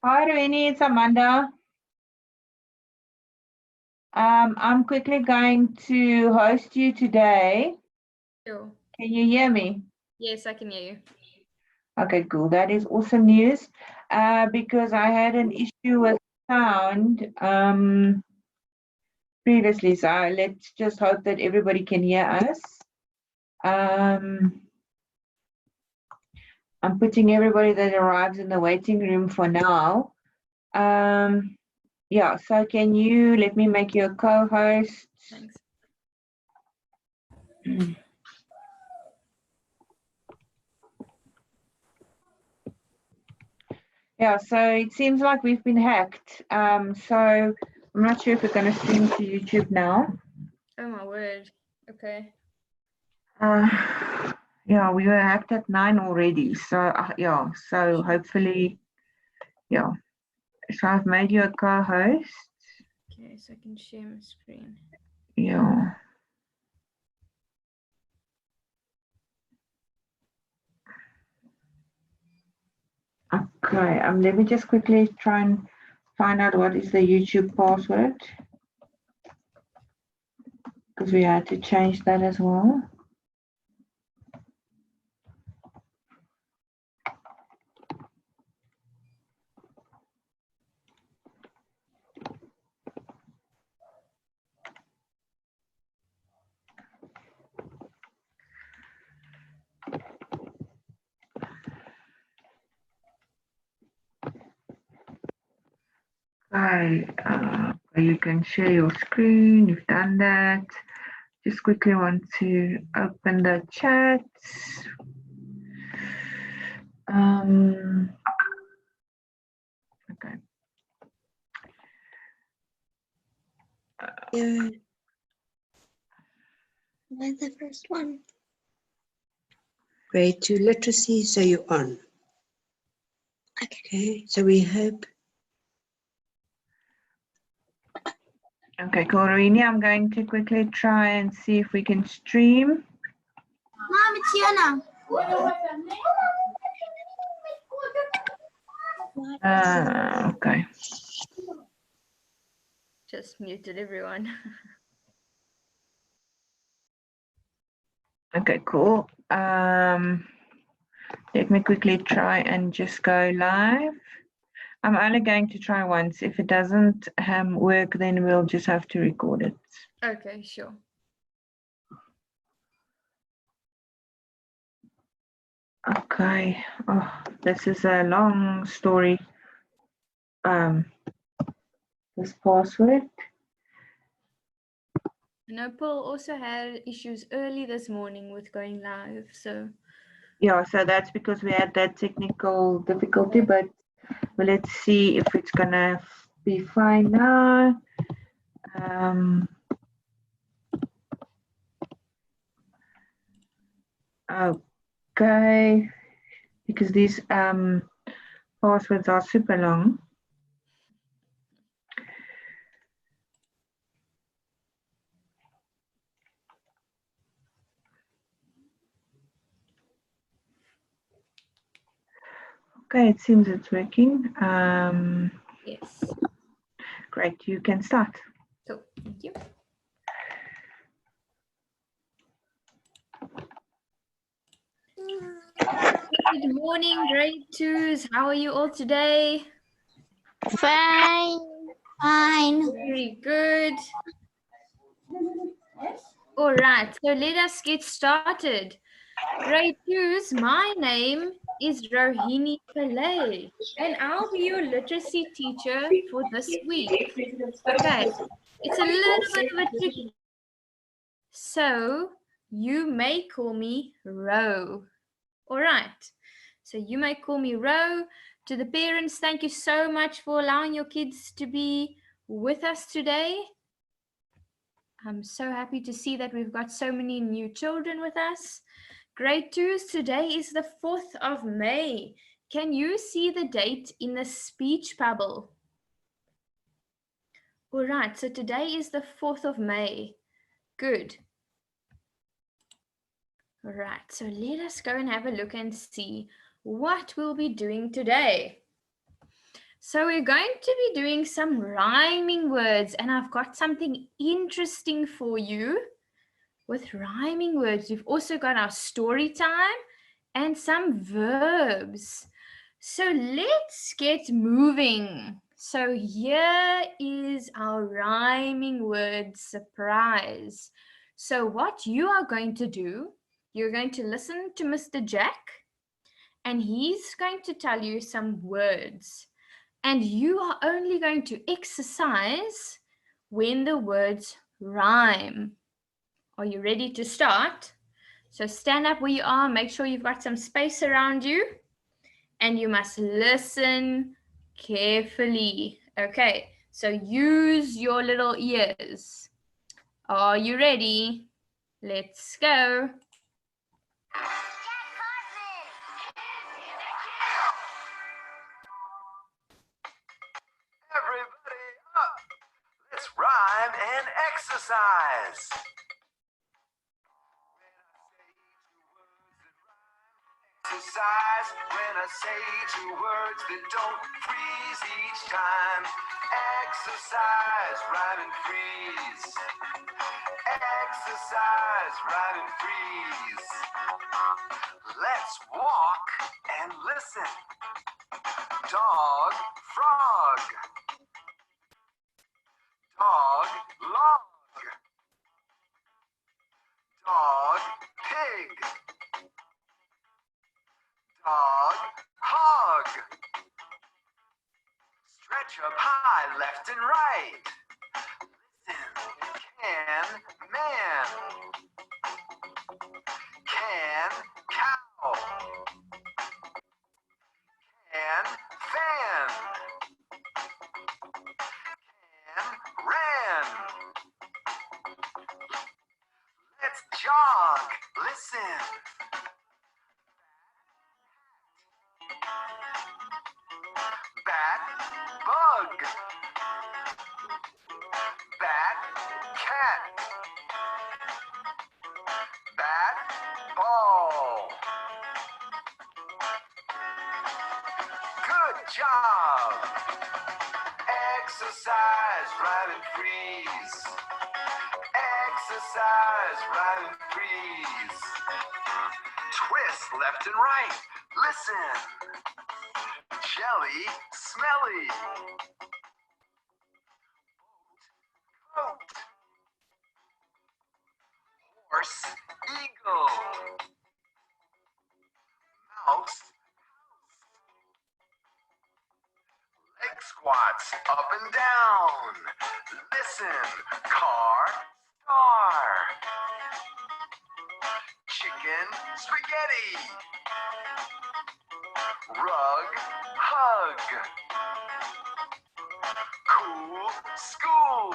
Hi, Rohini, it's Amanda. I'm quickly going to host you today. Sure. Can you hear me? Yes, I can hear you. Okay, cool. That is awesome news. Because I had an issue with sound previously, so let's just hope that everybody can hear us. I'm putting everybody that arrives in the waiting room for now. Yeah, so can you let me make you a co-host? Thanks. Yeah, so it seems like we've been hacked. So I'm not sure if we're going to stream to YouTube now. Oh my word. Okay. Yeah, we were hacked at 9 already. So yeah, so hopefully, yeah. So I've made you a co-host. Okay, so I can share my screen. Yeah. Okay, let me just quickly try and find out what is the YouTube password, because we had to change that as well. Okay, you can share your screen. You've done that. Just quickly want to open the chat. Okay. Where's the first one? Grade 2 literacy, so you're on. Okay, so we hope. Okay, Corini, I'm going to quickly try and see if we can stream. Mom, it's here now. Okay. Just muted everyone. Okay, cool. Let me quickly try and just go live. I'm only going to try once. If it doesn't work, then we'll just have to record it. Okay, sure. Okay. Oh, this is a long story. This password. I know Paul also had issues early this morning with going live, so. Yeah, so that's because we had that technical difficulty, but let's see if it's gonna be fine now. Okay, because these passwords are super long. Okay, it seems it's working. Yes. Great, you can start. So, thank you. Good morning, grade 2s. How are you all today? Fine. Fine. Very good. All right, so let us get started. Grade 2s, my name is Rohini Pillay, and I'll be your literacy teacher for this week. Okay, it's a little bit of a tricky. So you may call me Ro. All right, so you may call me Ro. To the parents, thank you so much for allowing your kids to be with us today. I'm so happy to see that we've got so many new children with us. Grade 2s, today is the 4th of May. Can you see the date in the speech bubble? All right, so today is the 4th of May. Good. All right, so let us go and have a look and see what we'll be doing today. So we're going to be doing some rhyming words, and I've got something interesting for you with rhyming words. We've also got our story time and some verbs. So let's get moving. So here is our rhyming word surprise. So what you are going to do, you're going to listen to Mr. Jack, and he's going to tell you some words. And you are only going to exercise when the words rhyme. Are you ready to start? So stand up where you are, make sure you've got some space around you, and you must listen carefully. Okay, so use your little ears. Are you ready? Let's go. Everybody up! Let's rhyme and exercise. Exercise when I say two words that don't freeze each time. Exercise, rhyme and freeze. Exercise, rhyme and freeze. Let's walk and listen. Dog, frog. Dog, log. Dog, pig. Dog, hog. Stretch up high, left and right. Listen, can, man. Can, cow. Can, fan. Can, ran. Let's jog, listen. Bat, bug. Bat, cat. Bat, ball. Good job. Exercise, rhyme and freeze. Exercise, rhyme and freeze. Twist left and right. Listen. Jelly, smelly. Boat. Horse, eagle. Mouse, leg squats up and down. Listen, car, star. Chicken, spaghetti. Rug, hug. Cool, school.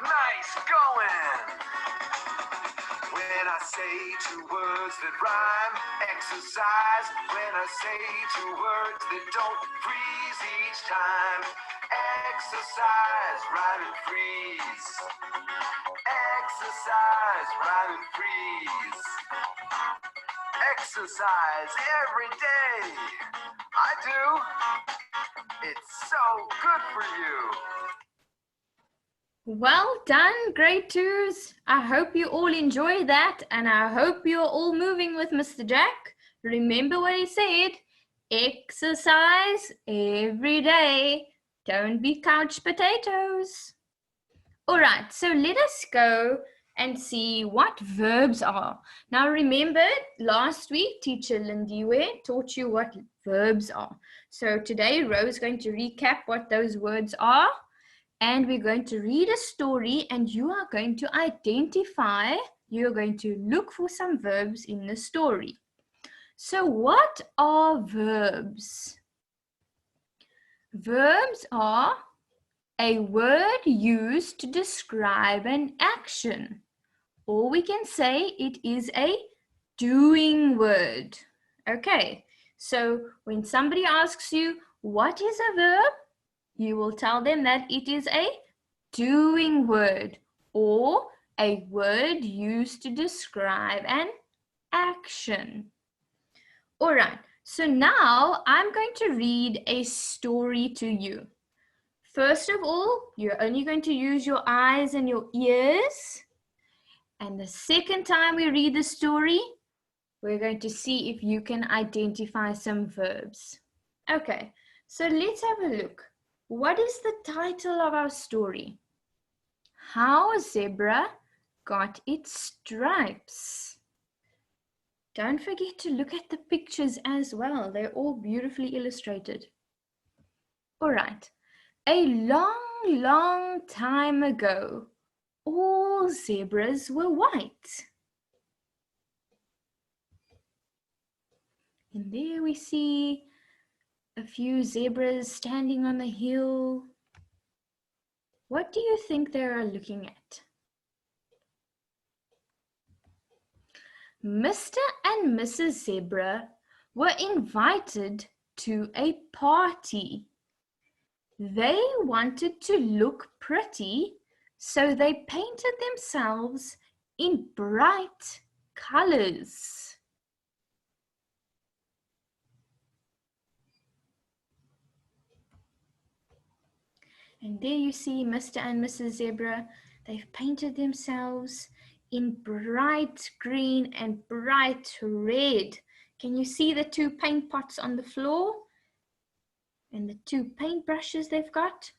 Nice going. When I say two words that rhyme, exercise. When I say two words that don't freeze each time, exercise, rhyme and freeze. Exercise, rhyme and freeze. Exercise every day. I do. It's so good for you. Well done, grade twos. I hope you all enjoy that, and I hope you're all moving with Mr. Jack. Remember what he said, exercise every day. Don't be couch potatoes. All right, so let us go and see what verbs are. Now remember, last week, teacher Lindiwe taught you what verbs are. So today, Rose is going to recap what those words are. And we're going to read a story, and you are going to identify, you're going to look for some verbs in the story. So what are verbs? Verbs are a word used to describe an action. Or we can say it is a doing word. Okay, so when somebody asks you, what is a verb? You will tell them that it is a doing word or a word used to describe an action. All right, So now I'm going to read a story to you. First of all, you're only going to use your eyes and your ears. And the second time we read the story, we're going to see if you can identify some verbs. Okay, so let's have a look. What is the title of our story? How a zebra got its stripes. Don't forget to look at the pictures as well. They're all beautifully illustrated. All right. A long, long time ago, all zebras were white. And there we see a few zebras standing on the hill. What do you think they are looking at? Mr. and Mrs. Zebra were invited to a party. They wanted to look pretty, so they painted themselves in bright colors. And there you see Mr. and Mrs. Zebra. They've painted themselves in bright green and bright red. Can you see the two paint pots on the floor? And the two paint brushes they've got?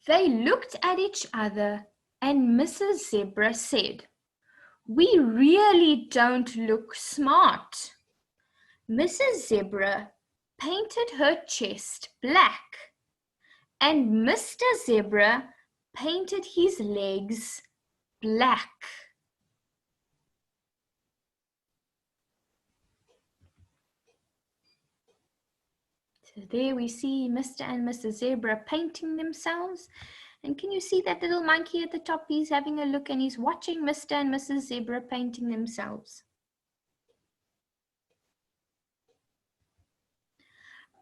They looked at each other and Mrs. Zebra said, "We really don't look smart." Mrs. Zebra painted her chest black and Mr. Zebra painted his legs black. So there we see Mr. and Mrs. Zebra painting themselves. And can you see that little monkey at the top? He's having a look and he's watching Mr. and Mrs. Zebra painting themselves.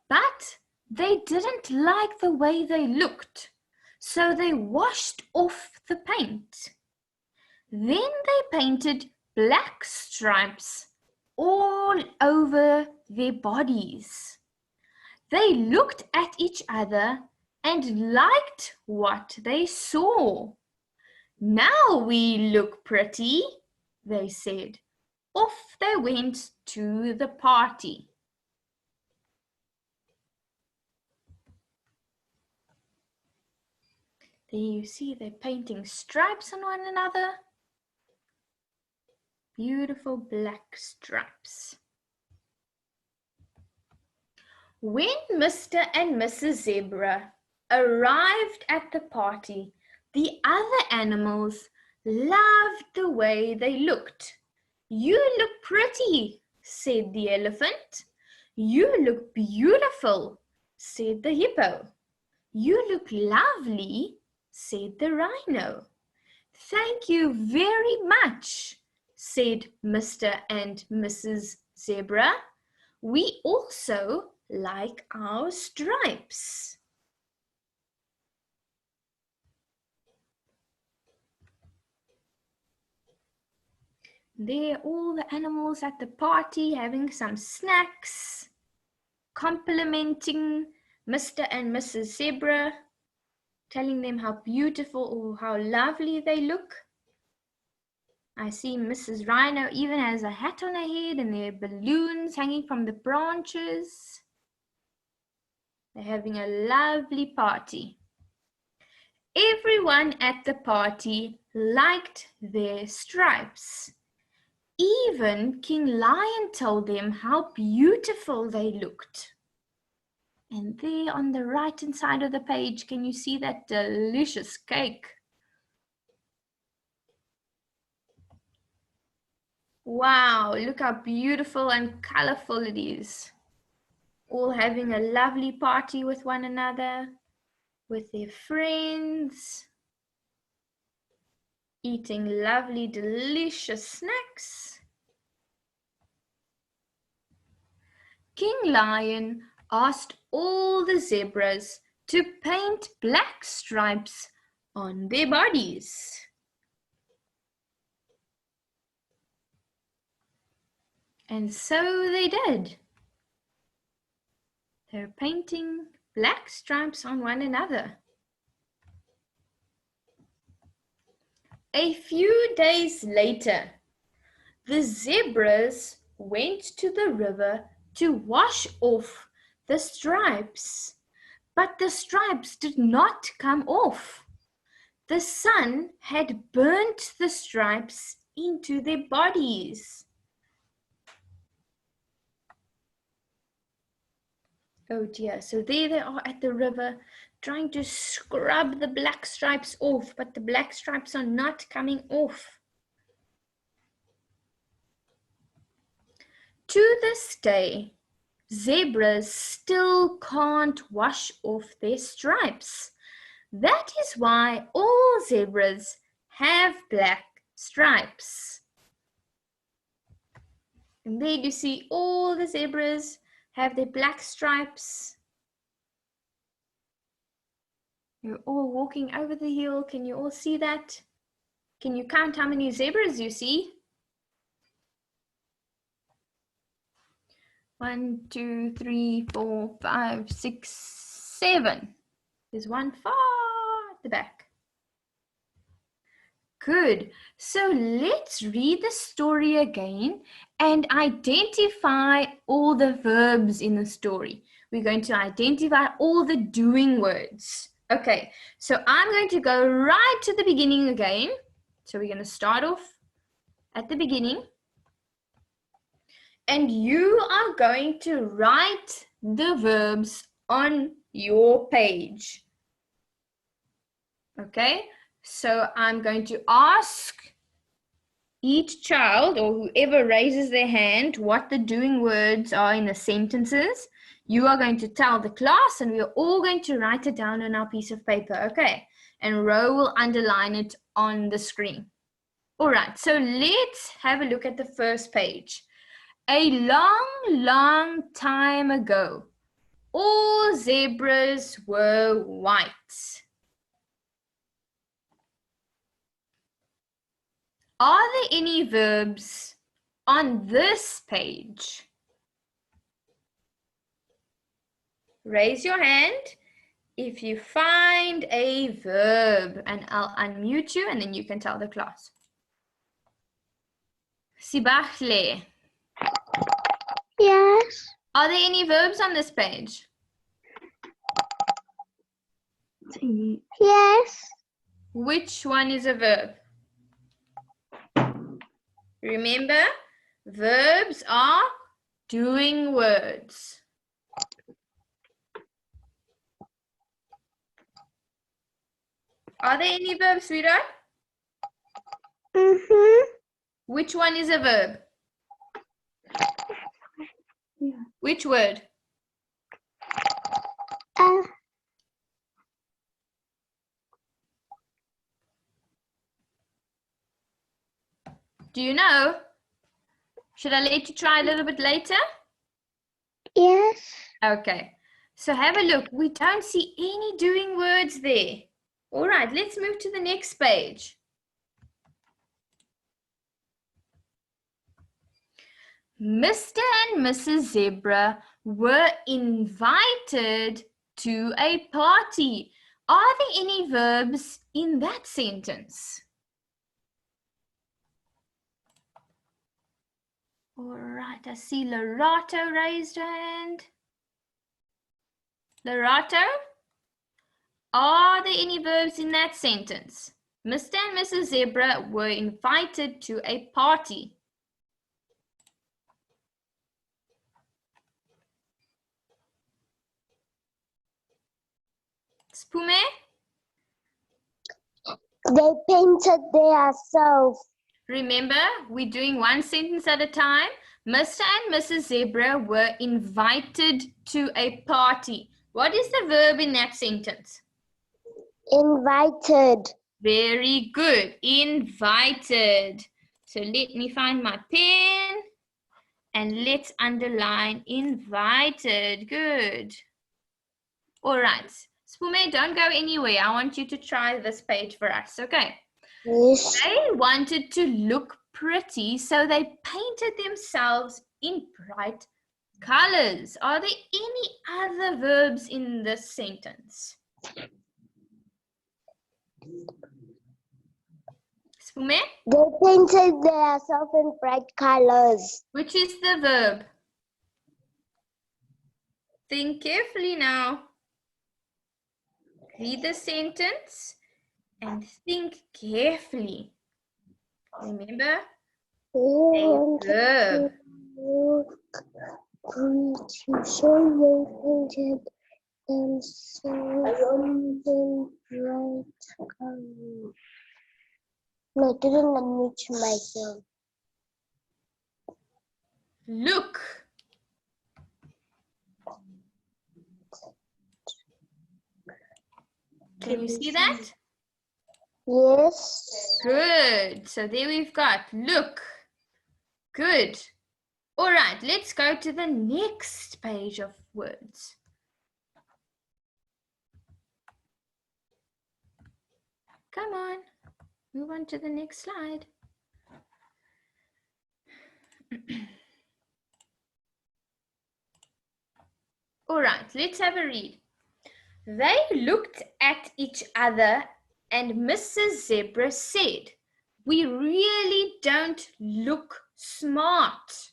But they didn't like the way they looked, so they washed off the paint. Then they painted black stripes all over their bodies. They looked at each other and liked what they saw. "Now we look pretty," they said. Off they went to the party. There you see they're painting stripes on one another. Beautiful black stripes. When Mr. and Mrs. Zebra arrived at the party, the other animals loved the way they looked. "You look pretty," said the elephant. "You look beautiful," said the hippo. "You look lovely," said the rhino. "Thank you very much," said Mr. and Mrs. Zebra. "We also like our stripes." There all the animals at the party having some snacks, complimenting Mr. and Mrs. Zebra, telling them how beautiful or how lovely they look. I see Mrs. Rhino even has a hat on her head and there are balloons hanging from the branches. They're having a lovely party. Everyone at the party liked their stripes. Even King Lion told them how beautiful they looked. And there on the right-hand side of the page, can you see that delicious cake? Wow, look how beautiful and colorful it is. All having a lovely party with one another, with their friends, eating lovely, delicious snacks. King Lion asked all the zebras to paint black stripes on their bodies. And so they did. They're painting black stripes on one another. A few days later, the zebras went to the river to wash off the stripes, but the stripes did not come off. The sun had burnt the stripes into their bodies. Oh dear, so there they are at the river trying to scrub the black stripes off, but the black stripes are not coming off. To this day, zebras still can't wash off their stripes. That is why all zebras have black stripes. And there you see all the zebras have their black stripes. You're all walking over the hill. Can you all see that? Can you count how many zebras you see? 1, 2, 3, 4, 5, 6, 7. There's one far at the back. Good. So let's read the story again and identify all the verbs in the story. We're going to identify all the doing words. Okay, so I'm going to go right to the beginning again. So we're going to start off at the beginning. And you are going to write the verbs on your page. Okay, so I'm going to ask each child or whoever raises their hand what the doing words are in the sentences. You are going to tell the class and we're all going to write it down on our piece of paper, okay? And Ro will underline it on the screen. All right, so let's have a look at the first page. A long, long time ago, all zebras were white. Are there any verbs on this page? Raise your hand if you find a verb and I'll unmute you and then you can tell the class. Sibachle. Yes. Are there any verbs on this page? Yes. Which one is a verb? Remember, verbs are doing words. Are there any verbs, sweetheart? Which one is a verb? Yeah. Which word? Do you know? Should I let you try a little bit later? Yes. Okay. So have a look. We don't see any doing words there. All right, let's move to the next page. Mr. and Mrs. Zebra were invited to a party. Are there any verbs in that sentence? All right, I see Lorato raised her hand. Lorato, are there any verbs in that sentence? Mr. and Mrs. Zebra were invited to a party. Spume? They painted themselves. Remember, we're doing one sentence at a time. Mr. and Mrs. Zebra were invited to a party. What is the verb in that sentence? Invited. Very good. Invited. So let me find my pen and let's underline invited. Good. All right. Spume, don't go anywhere. I want you to try this page for us. Okay. Yes. They wanted to look pretty, so they painted themselves in bright colors. Are there any other verbs in this sentence? Spume, They painted themselves in bright colors. which is the verb? Think carefully now. Read the sentence and think carefully. Remember, a verb. So they painted themselves in bright colors. No, I didn't unmute myself. Look. Can you see that? Yes. Good. So there we've got look. Good. All right, let's go to the next page of words. Come on, move on to the next slide. All right, let's have a read. They looked at each other and Mrs. Zebra said, "We really don't look smart."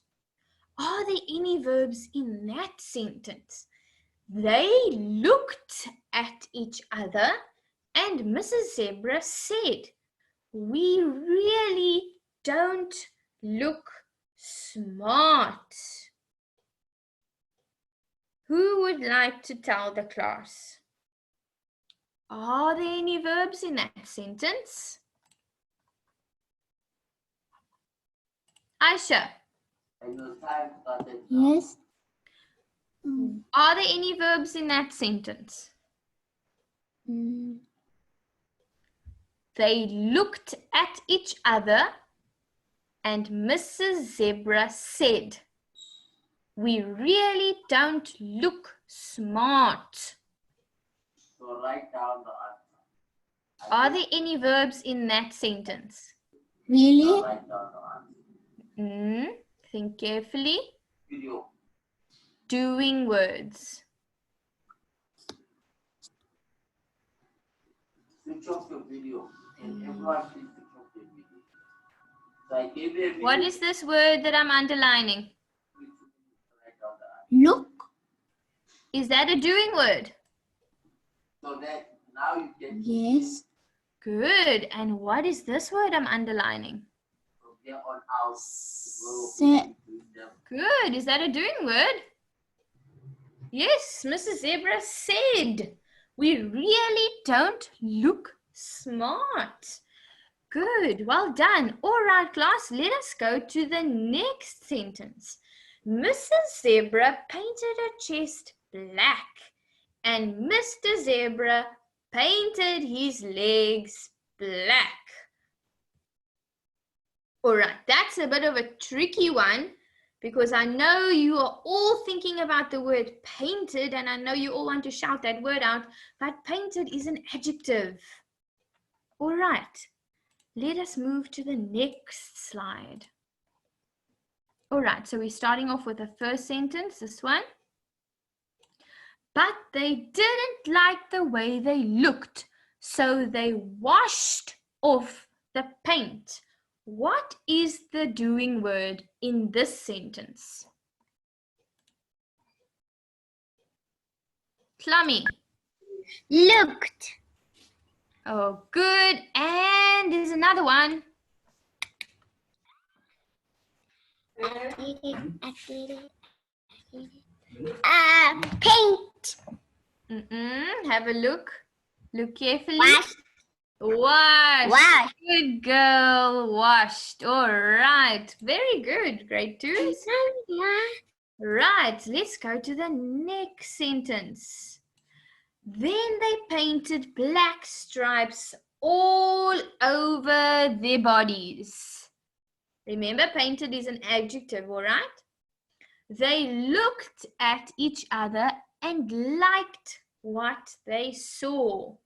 Are there any verbs in that sentence? They looked at each other and Mrs. Zebra said, "We really don't look smart." Who would like to tell the class? Are there any verbs in that sentence? Aisha, Yes. are there any verbs in that sentence? They looked at each other and Mrs. Zebra said, "We really don't look smart." So write down the answer. Are there any verbs in that sentence? Really? Write down the answer. Think carefully. Video. Doing words. Switch off your video. And everyone please switch off their video. So I gave you a video. What is this word that I'm underlining? Write down the answer. Look. Is that a doing word? So that now you get Yes. Good. And what is this word I'm underlining? from there on out. Say. Good. Is that a doing word? Yes, Mrs. Zebra said, "We really don't look smart." Good. Well done. All right, class. Let us go to the next sentence. Mrs. Zebra painted her chest black and Mr. Zebra painted his legs black. All right, that's a bit of a tricky one because I know you are all thinking about the word painted and I know you all want to shout that word out, but painted is an adjective. All right, let us move to the next slide. All right, so we're starting off with the first sentence, this one. But they didn't like the way they looked, so they washed off the paint. What is the doing word in this sentence? Klami. Looked. Oh, good. And there's another one. Paint. Have a look. Look carefully. Washed. Washed. Washed. Good girl. Washed. All right. Very good. Grade 2. Right. Let's go to the next sentence. Then they painted black stripes all over their bodies. Remember, painted is an adjective, all right? They looked at each other and liked what they saw.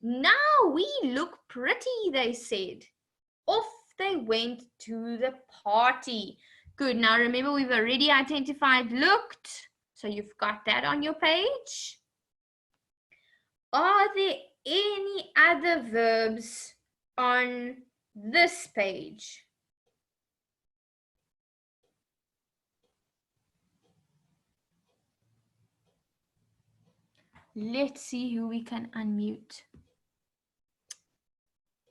"Now we look pretty," they said. Off they went to the party. Good. Now remember, we've already identified looked. So you've got that on your page. Are there any other verbs on this page? Let's see who we can unmute.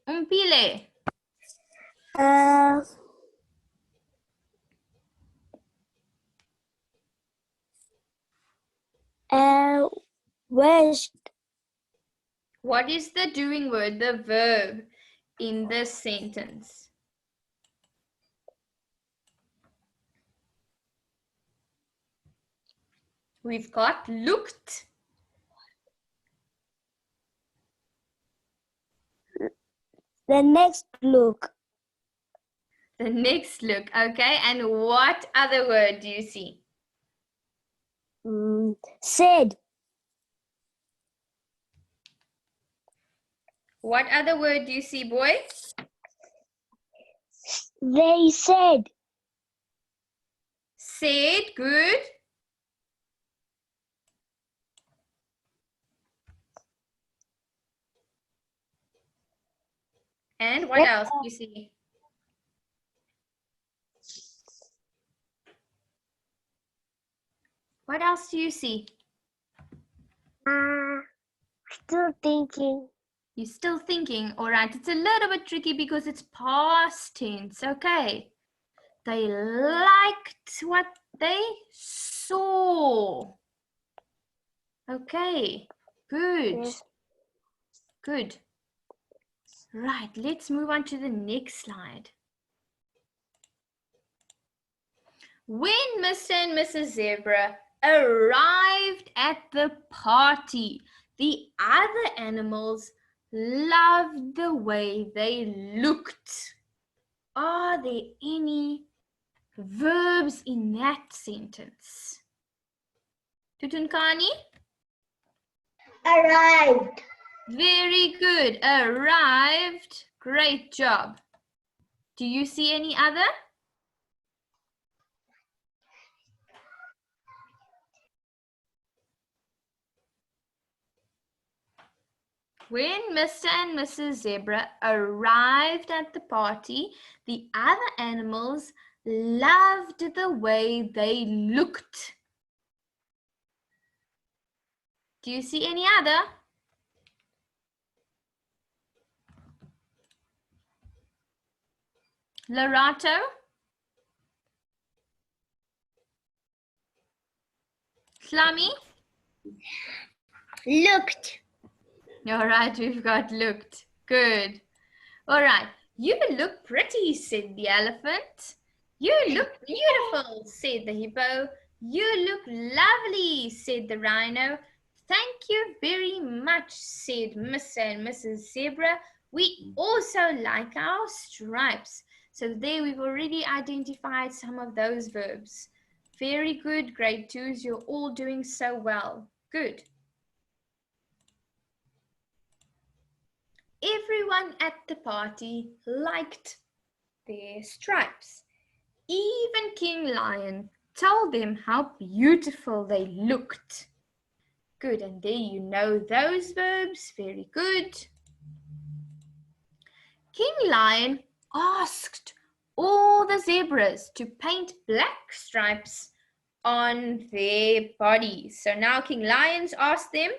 Umpile. Wished. What is the doing word, the verb in this sentence? We've got looked. The next look. The next look, okay? And what other word do you see? Said. What other word do you see, boys? They said. Said, good. And what else do you see? What else do you see? Still thinking. You're still thinking, all right. It's a little bit tricky because it's past tense, okay? They liked what they saw. Okay, good. Yes. Good. Right, let's move on to the next slide. When Mr. and Mrs. Zebra arrived at the party, the other animals loved the way they looked. Are there any verbs in that sentence? Tutunkani? Arrived. Very good. Arrived. Great job. Do you see any other? When Mr. and Mrs. Zebra arrived at the party, the other animals loved the way they looked. Do you see any other? Lorato? Slami? Looked. All right, we've got looked. Good. All right. You look pretty, said the elephant. You look beautiful, said the hippo. You look lovely, said the rhino. Thank you very much, said Mr. and Mrs. Zebra. We also like our stripes. So there we've already identified some of those verbs. Very good, grade 2s. You're all doing so well. Good. Everyone at the party liked their stripes. Even King Lion told them how beautiful they looked. Good, and there you know those verbs. Very good. King Lion asked all the zebras to paint black stripes on their bodies. So now King Lion's asked them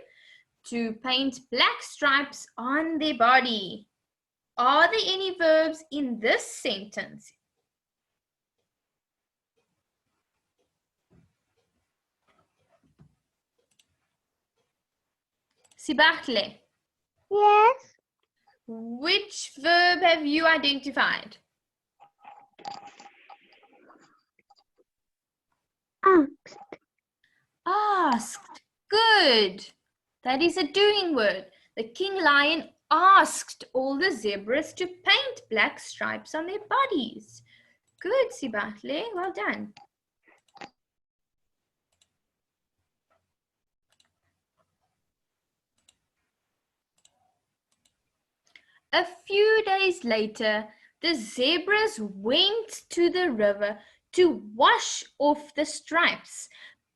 to paint black stripes on their body. Are there any verbs in this sentence? Sibahle, Yes. which verb have you identified? Asked. Good. That is a doing word. The King Lion asked all the zebras to paint black stripes on their bodies. Good, Sibahle. Well done. A few days later, The zebras went to the river to wash off the stripes,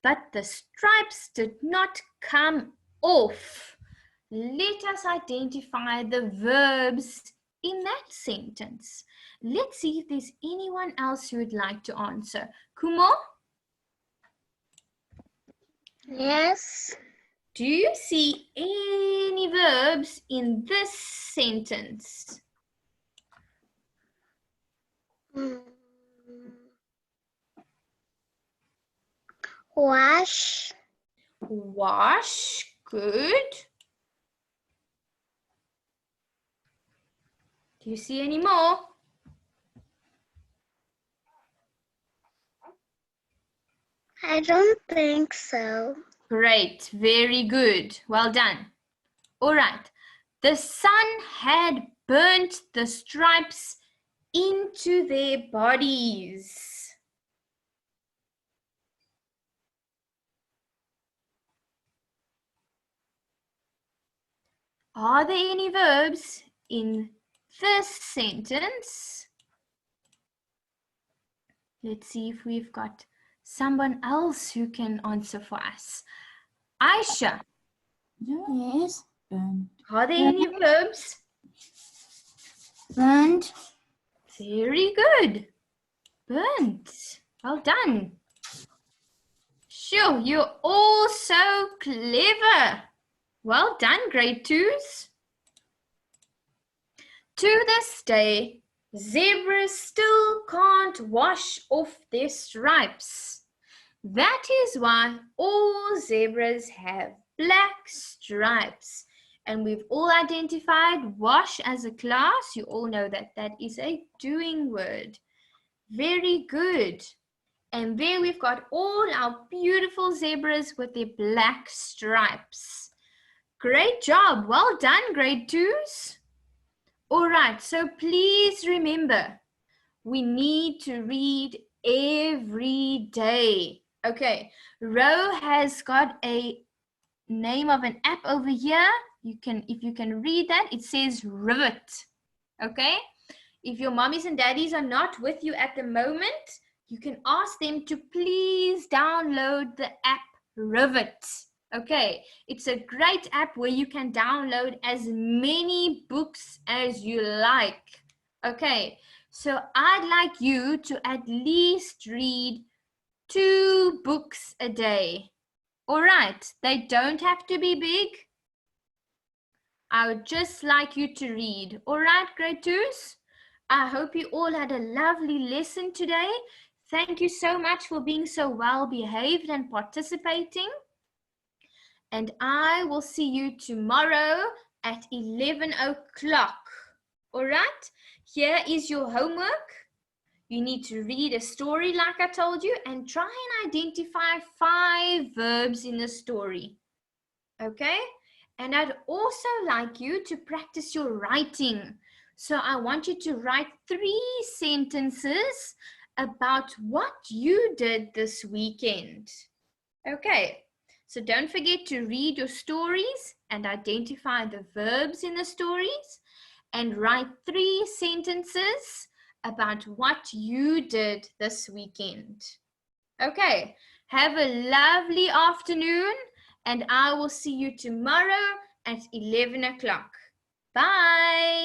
but the stripes did not come off. Let us identify the verbs in that sentence. Let's see if there's anyone else who would like to answer. Kumo, Yes. do you see any verbs in this sentence? Wash. Wash, good. Do you see any more? I don't think so. Great, very good. Well done. All right. The sun had burnt the stripes into their bodies. Are there any verbs in this sentence? Let's see if we've got someone else who can answer for us. Aisha, Yes. Burnt. are there any verbs? Burnt. Very good. Burnt. Well done. Sure, you're all so clever. Well done, grade 2s. To this day, zebras still can't wash off their stripes. That is why all zebras have black stripes. And we've all identified wash as a class. You all know that that is a doing word. Very good. And there we've got all our beautiful zebras with their black stripes. Great job. Well done, grade 2s. All right, so please remember, we need to read every day. Okay, Ro has got a name of an app over here. If you can read that, it says Rivet. Okay, if your mommies and daddies are not with you at the moment, you can ask them to please download the app Rivet. Okay, it's a great app where you can download as many books as you like. Okay, so I'd like you to at least read 2 books a day. All right, they don't have to be big. I would just like you to read. All right, grade 2s? I hope you all had a lovely lesson today. Thank you so much for being so well behaved and participating. And I will see you tomorrow at 11 o'clock. All right, here is your homework. You need to read a story like I told you and try and identify 5 verbs in the story. Okay, and I'd also like you to practice your writing. So I want you to write 3 sentences about what you did this weekend. Okay. So don't forget to read your stories and identify the verbs in the stories and write 3 sentences about what you did this weekend. Okay, have a lovely afternoon and I will see you tomorrow at 11 o'clock. Bye.